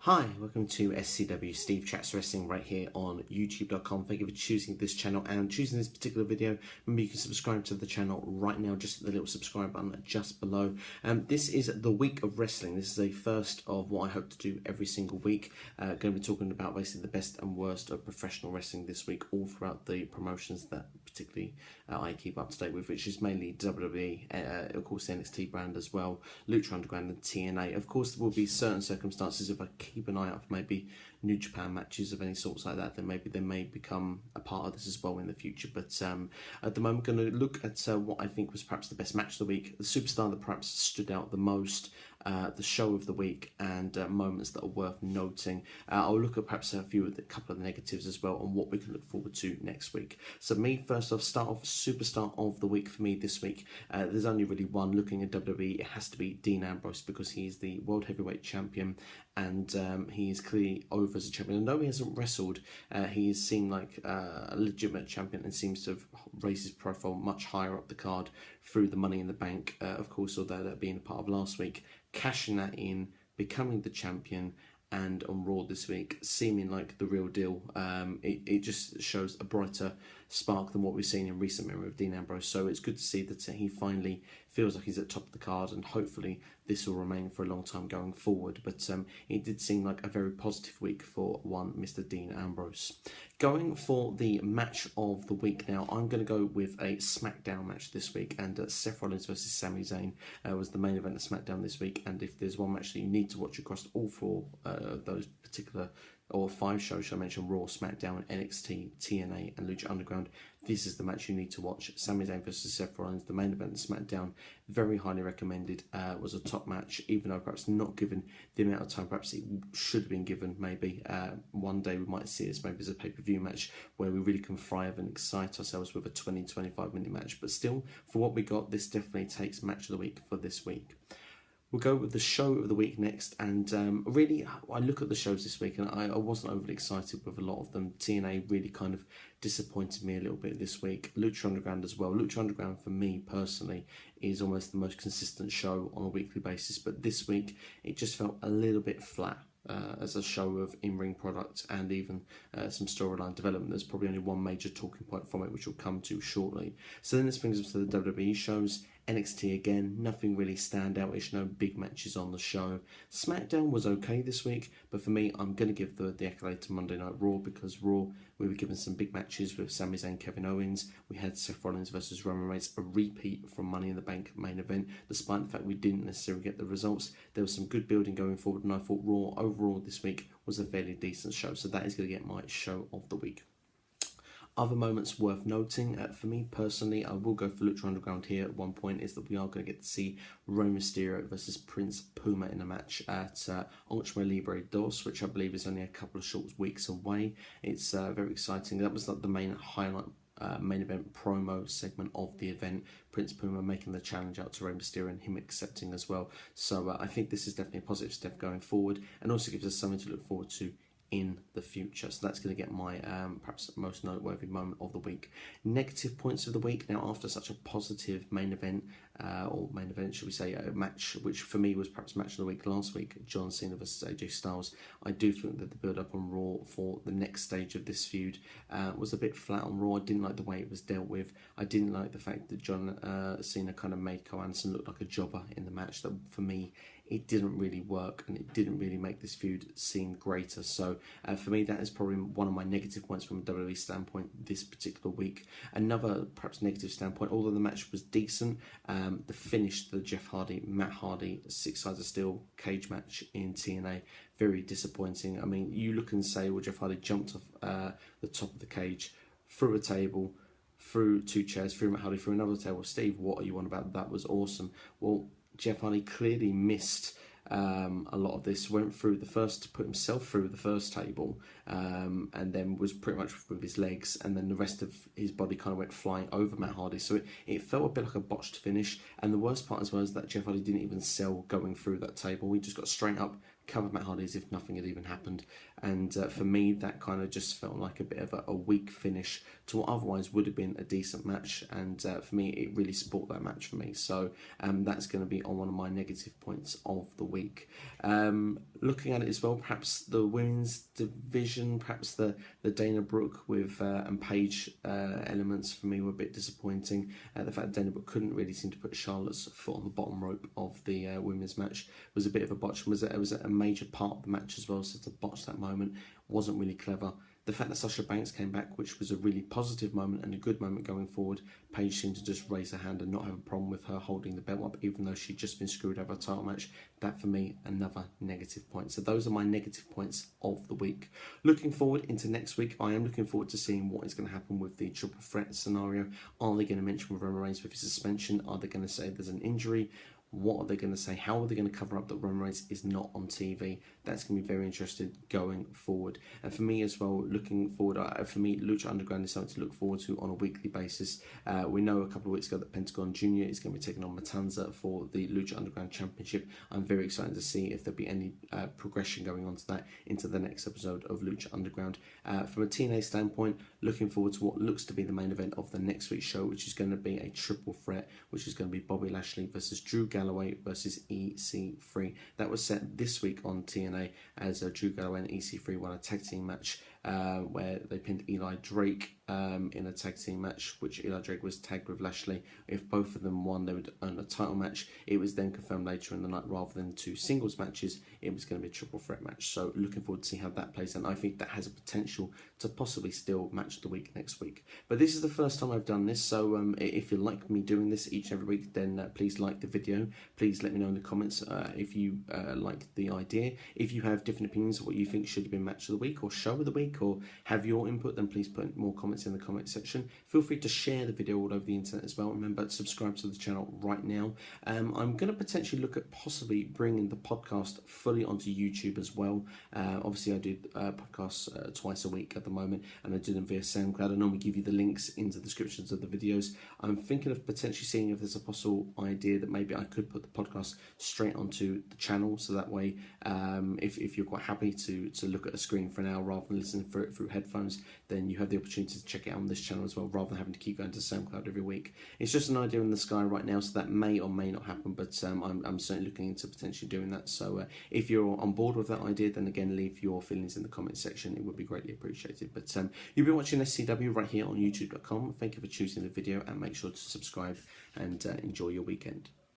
Hi, welcome to SCW Steve Chats Wrestling right here on youtube.com. Thank you for choosing this channel and choosing this particular video. Remember, you can subscribe to the channel right now, just at the little subscribe button just below. This is the week of wrestling. This is a first of what I hope to do every single week. Going to be talking about basically the best and worst of professional wrestling this week, all throughout the promotions that particularly I keep up to date with, which is mainly WWE, of course the NXT brand as well, Lucha Underground and TNA. Of course, there will be certain circumstances if I keep an eye out for maybe New Japan matches of any sorts like that, then maybe they may become a part of this as well in the future. But at the moment, I'm going to look at what I think was perhaps the best match of the week, the superstar that perhaps stood out the most, the show of the week, and moments that are worth noting. I'll look at perhaps a couple of the negatives as well, and what we can look forward to next week. So first off, start off superstar of the week for me this week. There's only really one. Looking at WWE, it has to be Dean Ambrose, because he's the World Heavyweight Champion, and he is clearly over as a champion. And though he hasn't wrestled, he has seemed like a legitimate champion and seems to have raised his profile much higher up the card through the Money in the Bank, of course, although that being a part of last week, cashing that in, becoming the champion, and on Raw this week, seeming like the real deal. It just shows a brighter spark than what we've seen in recent memory of Dean Ambrose. So it's good to see that he finally feels like he's at the top of the card, and hopefully this will remain for a long time going forward. But it did seem like a very positive week for one Mr. Dean Ambrose. Going for the match of the week now, I'm going to go with a SmackDown match this week, and Seth Rollins versus Sami Zayn was the main event of SmackDown this week. And if there's one match that you need to watch across all four those particular or 5 shows I mentioned, Raw, SmackDown, NXT, TNA and Lucha Underground, this is the match you need to watch. Sami Zayn versus Seth Rollins, the main event of SmackDown, very highly recommended. Was a top match, even though perhaps not given the amount of time perhaps it should have been given. Maybe one day we might see this maybe as a pay-per-view match where we really can thrive and excite ourselves with a 20-25 minute match. But still, for what we got, this definitely takes match of the week for this week. We'll go with the show of the week next, and really, I look at the shows this week, and I wasn't overly excited with a lot of them. TNA really kind of disappointed me a little bit this week. Lucha Underground as well. Lucha Underground, for me personally, is almost the most consistent show on a weekly basis, but this week, it just felt a little bit flat. As a show of in-ring product and even some storyline development. There's probably only one major talking point from it, which we'll come to shortly. So then this brings us to the WWE shows. NXT again, nothing really standout-ish, no big matches on the show. SmackDown was okay this week, but for me, I'm going to give the accolade to Monday Night Raw, because Raw, we were given some big matches with Sami Zayn, Kevin Owens. We had Seth Rollins versus Roman Reigns, a repeat from Money in the Bank main event. Despite the fact we didn't necessarily get the results, there was some good building going forward, and I thought Raw overall this week was a fairly decent show. So that is going to get my show of the week. Other moments worth noting, for me personally, I will go for Lucha Underground here at one point, is that we are going to get to see Rey Mysterio versus Prince Puma in a match at Ultimo Libre 2, which I believe is only a couple of short weeks away. It's very exciting. That was like the main highlight, main event promo segment of the event. Prince Puma making the challenge out to Rey Mysterio and him accepting as well. So I think this is definitely a positive step going forward, and also gives us something to look forward to in the future. So that's going to get my perhaps most noteworthy moment of the week. Negative points of the week. Now, after such a positive main event, should we say, a match which for me was perhaps match of the week last week, John Cena versus AJ Styles, I do think that the build up on Raw for the next stage of this feud was a bit flat on Raw. I didn't like the way it was dealt with. I didn't like the fact that John Cena kind of made Cole Anderson look like a jobber in the match. That for me, it didn't really work, and it didn't really make this feud seem greater. So for me, that is probably one of my negative points from a WWE standpoint this particular week. Another perhaps negative standpoint, although the match was decent, the finish, the Jeff Hardy, Matt Hardy 6 sides of steel cage match in TNA, very disappointing. I mean, you look and say, well, Jeff Hardy jumped off the top of the cage, through a table, through 2 chairs, through Matt Hardy, through another table. Steve, what are you on about? That was awesome. Well, Jeff Hardy clearly missed a lot of this, went through the first, put himself through the first table, and then was pretty much with his legs, and then the rest of his body kind of went flying over Matt Hardy. So it felt a bit like a botched finish, and the worst part as well is that Jeff Hardy didn't even sell going through that table. He just got straight up, covered Matt Hardy as if nothing had even happened. And for me, that kind of just felt like a bit of a weak finish to what otherwise would have been a decent match. And for me, it really spoilt that match for me. So that's going to be on one of my negative points of the week. Looking at it as well, perhaps the women's division, perhaps the Dana Brooke with and Paige elements for me were a bit disappointing. The fact that Dana Brooke couldn't really seem to put Charlotte's foot on the bottom rope of the women's match was a bit of a botch. It was a major part of the match as well, so to botch that moment wasn't really clever. The fact that Sasha Banks came back, which was a really positive moment and a good moment going forward, Paige seemed to just raise her hand and not have a problem with her holding the belt up, even though she'd just been screwed over a title match. That, for me, another negative point. So those are my negative points of the week. Looking forward into next week, I am looking forward to seeing what is going to happen with the triple threat scenario. Are they going to mention with Roman Reigns with his suspension? Are they going to say there's an injury? What are they going to say? How are they going to cover up that Roman Reigns is not on TV? That's going to be very interesting going forward. And for me as well, looking forward, for me, Lucha Underground is something to look forward to on a weekly basis. We know a couple of weeks ago that Pentagon Jr. is going to be taking on Matanza for the Lucha Underground Championship. I'm very excited to see if there'll be any progression going on to that into the next episode of Lucha Underground. From a TNA standpoint, looking forward to what looks to be the main event of the next week's show, which is going to be a triple threat, which is going to be Bobby Lashley versus Drew Galloway versus EC3. That was set this week on TNA as Drew Galloway and EC3 won a tag team match where they pinned Eli Drake in a tag team match, which Eli Drake was tagged with Lashley. If both of them won, they would earn a title match. It was then confirmed later in the night, rather than two singles matches, it was going to be a triple threat match. So looking forward to see how that plays, and I think that has a potential to possibly still match the week next week. But this is the first time I've done this, so if you like me doing this each and every week, then please like the video. Please let me know in the comments if you like the idea. If you have different opinions of what you think should have been match of the week or show of the week, or have your input, then please put more comments in the comment section. Feel free to share the video all over the internet as well. Remember to subscribe to the channel right now. I'm going to potentially look at possibly bringing the podcast fully onto YouTube as well. Obviously I do podcasts twice a week at the moment, and I do them via SoundCloud. I normally give you the links in the descriptions of the videos. I'm thinking of potentially seeing if there's a possible idea that maybe I could put the podcast straight onto the channel, so that way if you're quite happy to look at a screen for an hour rather than listening for it through headphones, then you have the opportunity to check it out on this channel as well, rather than having to keep going to SoundCloud every week. It's just an idea in the sky right now, so that may or may not happen, but I'm certainly looking into potentially doing that. So if you're on board with that idea, then again, leave your feelings in the comment section. It would be greatly appreciated. But you've been watching SCW right here on youtube.com. Thank you for choosing the video, and make sure to subscribe and enjoy your weekend.